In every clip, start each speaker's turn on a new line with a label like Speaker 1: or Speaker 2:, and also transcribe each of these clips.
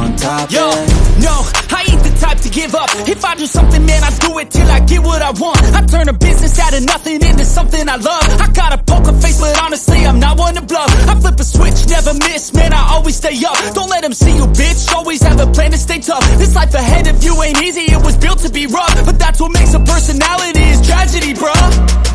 Speaker 1: on top.
Speaker 2: Yo, no, I ain't the type to give up. If I do something, man, I do it till I get what I want. I turn a business out of nothing into something I love. I got a poker face, but honestly, I'm not one to bluff. I flip a switch, never miss, man, I always stay up. Don't let them see you, bitch, always have a plan to stay tough. This life ahead of you ain't easy, it was built to be rough. But that's what makes a personality, is tragedy, bruh.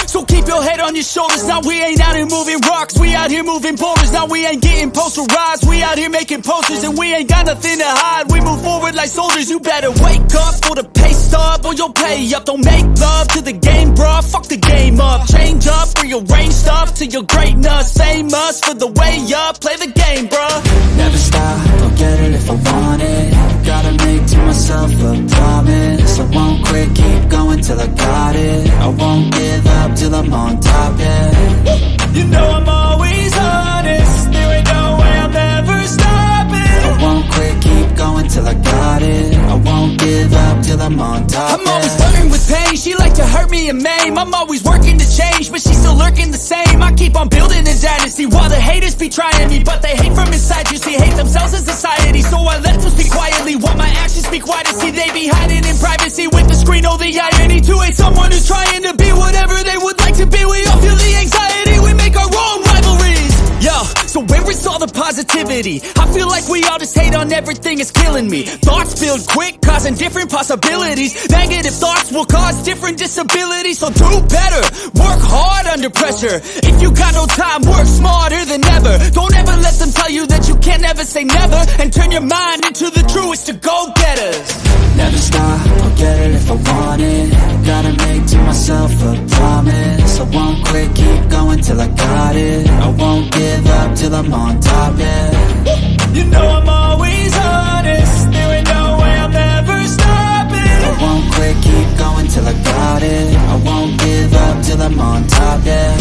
Speaker 2: So keep your head on your shoulders. Now we ain't out here moving rocks, we out here moving boulders. Now we ain't getting posterized, we out here making posters. And we ain't got nothing to hide, we move forward like soldiers. You better wake up for the pay stub, or you'll pay up. Don't make love to the game, bruh, fuck the game up. Change up, rearrange stuff to your greatness. Famous for the way up, play the game, bruh.
Speaker 1: Never stop, I'll get it if I want it. Gotta make to myself a promise. I won't quit, keep going till I got it. I won't give up till I'm on top, yeah.
Speaker 2: You know I'm always honest, there ain't no way I'll never stop it.
Speaker 1: I won't quit, keep going till I got it. I won't give up till I'm on top,
Speaker 2: I'm always flirting with pain, she like to hurt me and maim. I'm always working to change, but she's still lurking the same. I keep on building a dynasty while the haters be trying me. But they hate from inside, you see, hate themselves as society. So I let them speak quietly while my actions speak wider. See, they be hiding in privacy with the screen. Oh, the irony to hate someone who's trying to be whatever they would like to be. We all feel the anxiety, we make our own rivalries. Yo, so where is all the positivity? I feel like we all just hate on everything, it's killing me. Thoughts build quick, causing different possibilities. Negative thoughts will cause different disabilities. So do better, work hard under pressure. If you got no time, work smarter than ever. Don't ever let them tell you that you can't ever say never. And turn your mind into the truest of go-getters.
Speaker 1: Never stop, I'll get it if I want it. Gotta make to myself a promise. I won't quit, keep going till I got it. I won't give up till I'm on top, yeah.
Speaker 2: You know I'm always honest, there ain't no way I'll never stop it.
Speaker 1: I won't quit, keep going till I got it. I won't give up till I'm on top, yeah.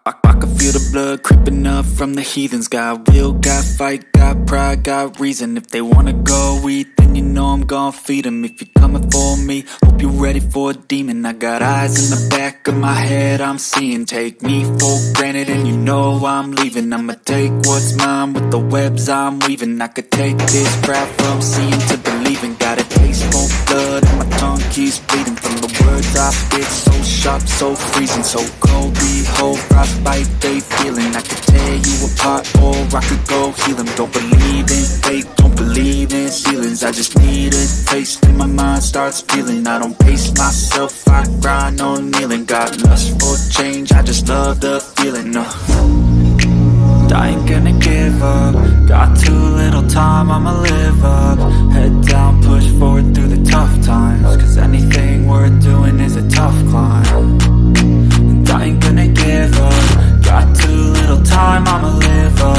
Speaker 3: I can feel the blood creeping up from the heathens. Got will, got fight, got pride, got reason. If they wanna go eat, then you know I'm gon' feed them. If you're coming for me, hope you're ready for a demon. I got eyes in the back of my head, I'm seeing. Take me for granted and you know I'm leaving. I'ma take what's mine with the webs I'm weaving. I could take this crowd from seeing to believing. Got a taste for blood and my tongue keeps bleeding from the words I spit. So sharp, so freezing, so cold, behold, frostbite they feeling. I could tear you apart or I could go heal them. Don't believe in fate, don't believe in ceilings. I just need a taste and my mind starts feeling. I don't pace myself, I grind on kneeling. Got lust for change, I just love the feeling. I ain't gonna give up. Got too little time, I'ma live up. Head down, push forward through the tough times. Cause anything worth doing is a tough climb. And I ain't gonna give up. Got too little time, I'ma live up.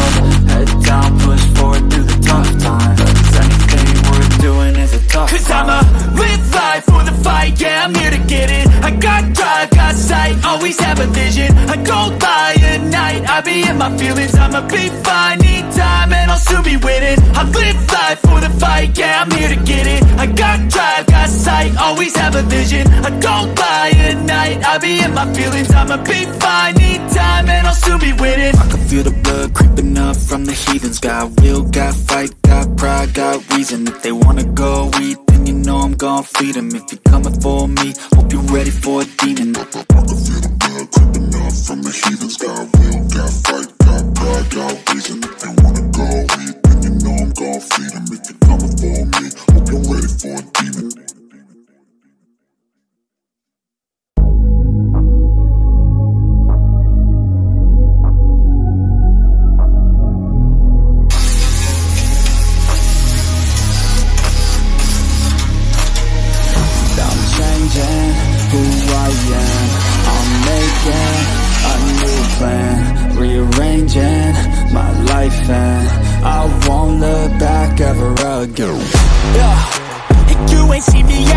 Speaker 3: Head down, push forward through the tough times. Cause anything worth doing is a tough climb. Cause I'ma live life for the fight, yeah, I'm here to get it. I got drive, got sight, always have a vision. I don't lie at night, I be in my feelings. I'ma be fine, need time, and I'll soon be winning. I live life for the fight, yeah, I'm here to get it. I got drive, got sight, always have a vision. I don't lie at night, I be in my feelings. I'ma be fine, need time, and I'll soon be winning. I can feel the blood creeping up from the heathens. Got will, got fight, got pride, got reason. If they wanna go eat, then you know I'm gon' feed them. If you're coming for me, hope you're ready for a demon. I can feel the blood creeping up from the heathens. Got will, got fight, got pride, got reason. If they wanna go eat, then you know I'm gon' feed them. If you're coming for me, hope you're ready for a demon.
Speaker 1: Who I am, I'm making a new plan, rearranging my life, and I won't look back ever again.
Speaker 2: Yeah, you ain't see me